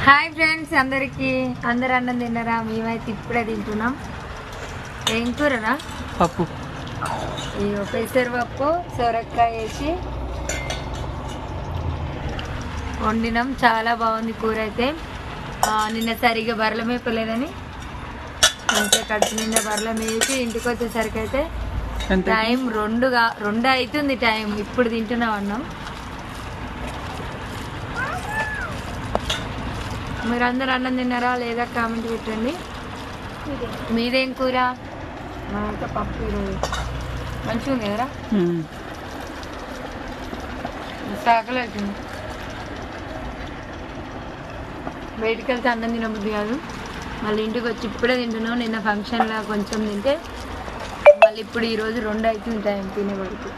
Hi friends, అందరు అన్నం తిన్నారా? మేమైతే ఇప్పుడే తింటున్నాం. ఏం కూరరా? పప్పు. ఇగో పెసరపప్పు సొరకాయ వేసి వండినాం. చాలా బాగుంది కూర అయితే. నిన్న సరిగా బర్రెల మేపలేదని మంచిగా కడుపు నిండా బర్రెల మేపి ఇంటికి వచ్చేసరికి అయితే టైం 2 అవుతుంది. టైం ఇప్పుడు తింటున్నాం అన్నం. మీరు అందరు అన్నం తిన్నారా లేదా కామెంట్ పెట్టండి. మీదేం కూర? మేమైతే పప్పు. ఈరోజు మంచిగా ఉంది కదరా? సాకలు అవుతుంది. బయటికి వెళ్తే అన్నం తినబుద్ది కాదు. మళ్ళీ ఇంటికి వచ్చి ఇప్పుడే తింటున్నాం. నిన్న ఫంక్షన్లో కొంచెం తింటే మళ్ళీ ఇప్పుడు ఈరోజు 2 అవుతుంది టైం తినే వరకు.